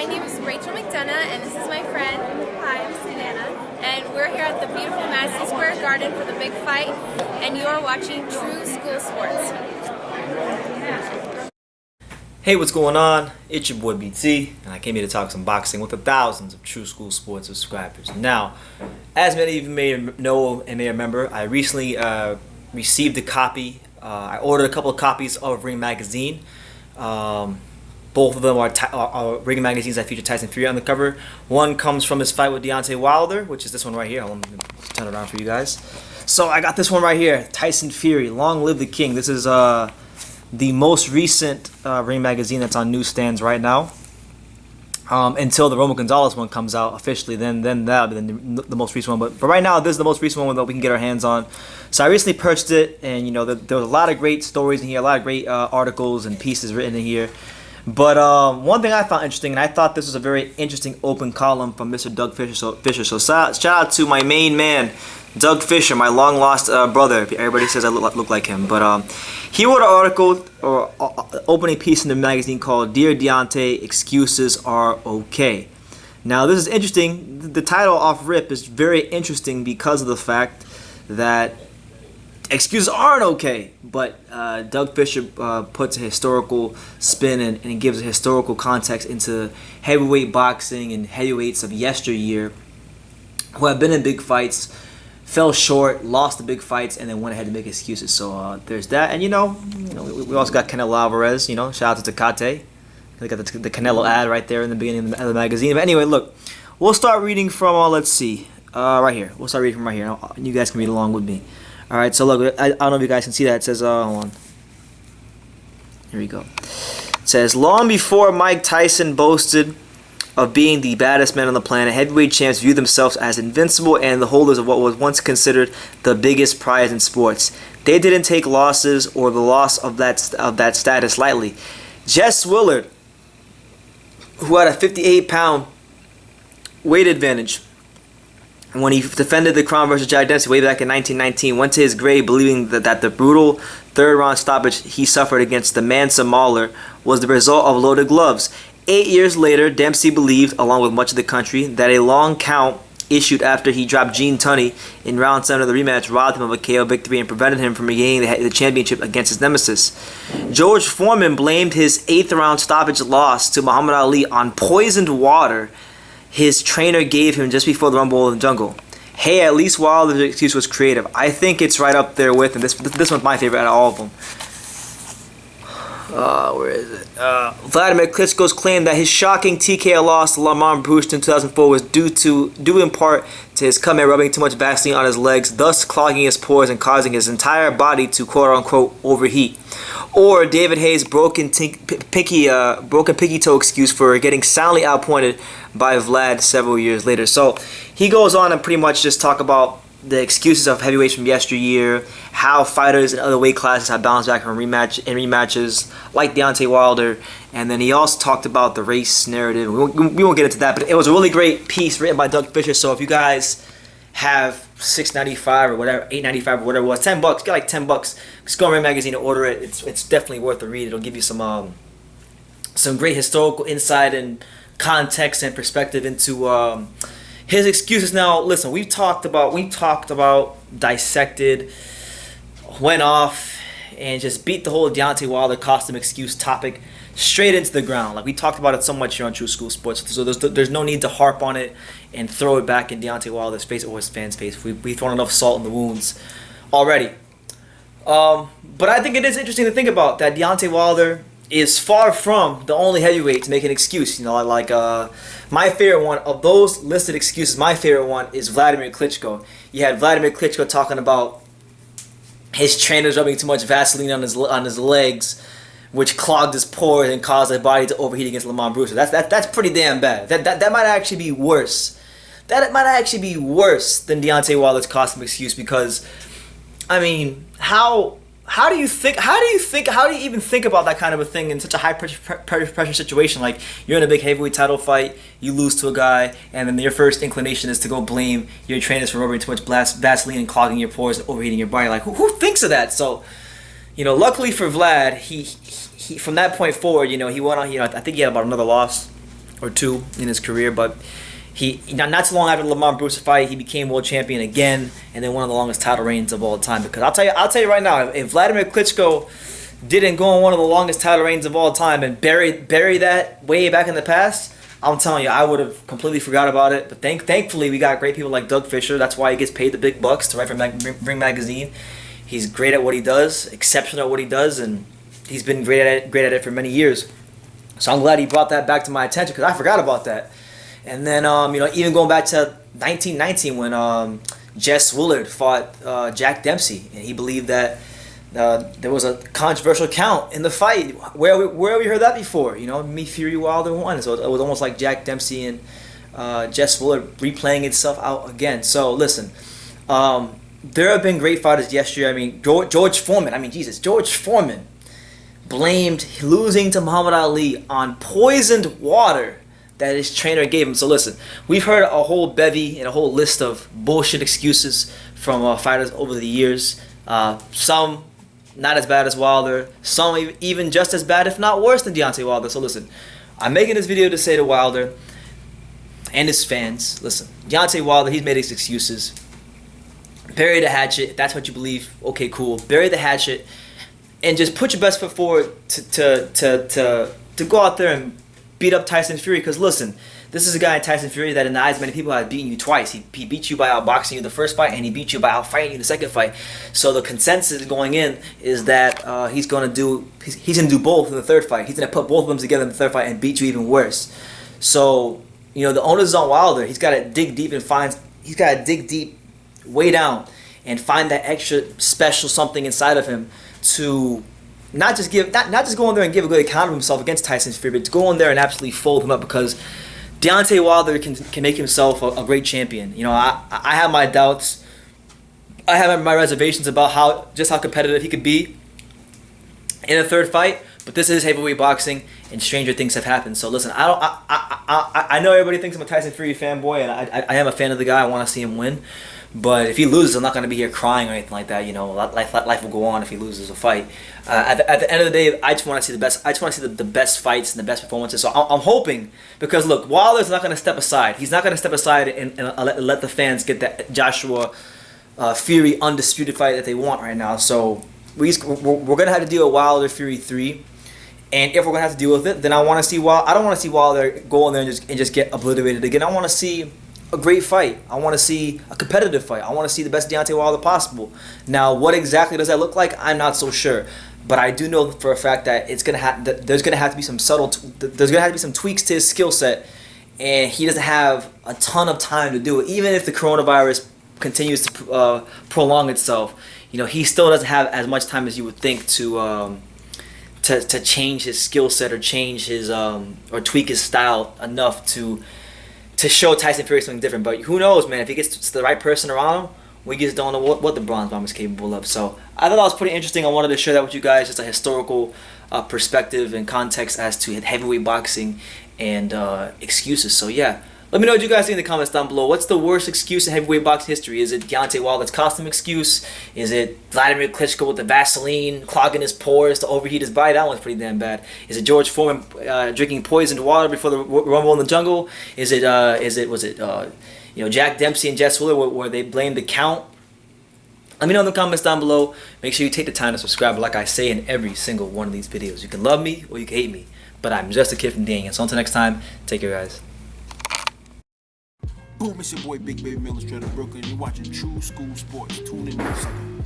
name is Rachel McDonough, and this is my friend. Hi, this is Nana. And we're here at the beautiful Madison Square Garden for the big fight, and you are watching True School Sports. Hey, what's going on? It's your boy BT, and I came here to talk some boxing with the thousands of True School Sports subscribers. Now, as many of you may know and may remember, I recently received a copy. I ordered a couple of copies of Ring Magazine. Both of them are Ring magazines that feature Tyson Fury on the cover. One comes from his fight with Deontay Wilder, which is this one right here. Let me turn it around for you guys. So I got this one right here, Tyson Fury, Long Live the King. This is the most recent Ring magazine that's on newsstands right now. Until the Romo Gonzalez one comes out officially, then that'll be the most recent one. But right now, this is the most recent one that we can get our hands on. So I recently purchased it, and there was a lot of great stories in here, a lot of great articles and pieces written in here. But one thing I found interesting, and I thought this was a very interesting open column from Mr. Doug Fisher. So shout out to my main man, Doug Fisher, my long lost brother. Everybody says I look like him, but he wrote an article or opening piece in the magazine called "Dear Deontay, Excuses Are Okay." Now this is interesting. The title off rip is very interesting because of the fact that excuses aren't okay, but Doug Fisher puts a historical spin and gives a historical context into heavyweight boxing and heavyweights of yesteryear who have been in big fights, fell short, lost the big fights, and then went ahead to make excuses. So there's that, and we also got Canelo Alvarez. Shout out to Tecate. They got the Canelo ad right there in the beginning of the magazine. But anyway, look, we'll start reading from let's see, right here. We'll start reading from right here. You guys can read along with me. All right, so look, I don't know if you guys can see that. It says, hold on. Here we go. It says, long before Mike Tyson boasted of being the baddest man on the planet, heavyweight champs viewed themselves as invincible and the holders of what was once considered the biggest prize in sports. They didn't take losses or the loss of that status lightly. Jess Willard, who had a 58-pound weight advantage when he defended the crown versus Jack Dempsey way back in 1919, went to his grave believing that the brutal third-round stoppage he suffered against the Mansa Mauler was the result of loaded gloves. 8 years later, Dempsey believed, along with much of the country, that a long count issued after he dropped Gene Tunney in round 7 of the rematch robbed him of a KO victory and prevented him from regaining the championship against his nemesis. George Foreman blamed his 8th-round stoppage loss to Muhammad Ali on poisoned water his trainer gave him just before the Rumble in the Jungle. Hey, at least Wilder's excuse was creative. I think it's right up there with, and this one's my favorite out of all of them. Where is it? Vladimir Klitschko's claim that his shocking TKO loss to Lamont Bruce in 2004 was due in part to his come rubbing too much Vaseline on his legs, thus clogging his pores and causing his entire body to quote-unquote overheat. Or David Hayes' broken pinky toe excuse for getting soundly outpointed by Vlad several years later. So he goes on and pretty much just talk about the of heavyweights from yesteryear, how fighters in other weight classes have bounced back from rematches like Deontay Wilder, and then he also talked about the race narrative. We won't get into that, but it was a really great piece written by Doug Fisher. So if you guys have $6.95 or whatever, $8.95 or whatever it was, $10, get like $10. Just go on Ring Magazine and order it. It's definitely worth a read. It'll give you some great historical insight and context and perspective into his excuses. Now, listen, we talked about, dissected, went off, and just beat the whole Deontay Wilder costume excuse topic straight into the ground. Like, we talked about it so much here on True School Sports, so there's no need to harp on it and throw it back in Deontay Wilder's face or his fans' face. We've thrown enough salt in the wounds already. But I think it is interesting to think about that Deontay Wilder is far from the only heavyweight to make an excuse. My favorite one of those listed excuses, my favorite one is Vladimir Klitschko. You had Vladimir Klitschko talking about his trainers rubbing too much Vaseline on his legs, which clogged his pores and caused his body to overheat against Lamont Bruce. That's pretty damn bad. That might actually be worse. That might actually be worse than Deontay Wilder's costume excuse, because, I mean, how do you even think about that kind of a thing in such a high pressure situation? Like, you're in a big heavyweight title fight, you lose to a guy, and then your first inclination is to go blame your trainers for rubbing too much Vaseline and clogging your pores and overheating your body. Like, who thinks of that? So, luckily for Vlad, he from that point forward, he went on. I think he had about another loss or two in his career, but he not too long after the Lamar Brewster fight, he became world champion again, and then one of the longest title reigns of all time. Because I'll tell you right now, if Vladimir Klitschko didn't go on one of the longest title reigns of all time and bury that way back in the past, I'm telling you, I would have completely forgot about it. But thankfully, we got great people like Doug Fisher. That's why he gets paid the big bucks to write for Ring Magazine. He's great at what he does, exceptional at what he does, and he's been great at it for many years. So I'm glad he brought that back to my attention because I forgot about that. And then, even going back to 1919 when Jess Willard fought Jack Dempsey, and he believed that there was a controversial count in the fight. Where we heard that before? Me, Fury, Wilder won. So it was almost like Jack Dempsey and Jess Willard replaying itself out again. So listen, there have been great fighters yesterday. I mean, George Foreman. George Foreman blamed losing to Muhammad Ali on poisoned water that his trainer gave him. So listen, we've heard a whole bevy and a whole list of bullshit excuses from fighters over the years. Some not as bad as Wilder, some even just as bad, if not worse than Deontay Wilder. So listen, I'm making this video to say to Wilder and his fans, listen, Deontay Wilder, he's made his excuses. Bury the hatchet. If that's what you believe, okay, cool. Bury the hatchet and just put your best foot forward to go out there and beat up Tyson Fury. Because listen, this is a guy in Tyson Fury that in the eyes of many people has beaten you twice. He beat you by outboxing you the first fight, and he beat you by outfighting you the second fight. So the consensus going in is that he's gonna do both in the third fight. He's gonna put both of them together in the third fight and beat you even worse. So the onus is on Wilder. He's got to dig deep way down and find that extra special something inside of him to not just go in there and give a good account of himself against Tyson Fury, but to go in there and absolutely fold him up, because Deontay Wilder can make himself a great champion. I have my doubts. I have my reservations about how competitive he could be in a third fight. But this is heavyweight boxing, and stranger things have happened. So listen, I know everybody thinks I'm a Tyson Fury fanboy, and I am a fan of the guy. I want to see him win. But if he loses, I'm not going to be here crying or anything like that. Life will go on if he loses a fight. At the end of the day, I just want to see the best. I just want to see the best fights and the best performances. So I'm hoping, because look, Wilder's not going to step aside. He's not going to step aside and let the fans get that Joshua Fury undisputed fight that they want right now. So we're going to have to deal with Wilder Fury 3. And if we're gonna have to deal with it, then I want to see I don't want to see Wilder go in there and just get obliterated again. I want to see a great fight. I want to see a competitive fight. I want to see the best Deontay Wilder possible. Now, what exactly does that look like? I'm not so sure, but I do know for a fact that there's gonna have to be some there's gonna have to be some tweaks to his skill set, and he doesn't have a ton of time to do it. Even if the coronavirus continues to prolong itself, he still doesn't have as much time as you would think to change his skill set or change his or tweak his style enough to show Tyson Fury something different. But who knows, man? If he gets the right person around him, we just don't know what the Bronze Bomber is capable of. So I thought that was pretty interesting. I wanted to share that with you guys, just a historical perspective and context as to heavyweight boxing and excuses. So yeah. Let me know what you guys think in the comments down below. What's the worst excuse in heavyweight boxing history? Is it Deontay Wilder's costume excuse? Is it Vladimir Klitschko with the Vaseline clogging his pores to overheat his body? That one's pretty damn bad. Is it George Foreman drinking poisoned water before the Rumble in the Jungle? Was it Jack Dempsey and Jess Willard where they blamed the count? Let me know in the comments down below. Make sure you take the time to subscribe, like I say in every single one of these videos. You can love me or you can hate me, but I'm just a kid from Daniel. So until next time, take care, guys. Boom, it's your boy Big Baby Miller straight out of Brooklyn. You're watching True School Sports. Tune in next Sunday.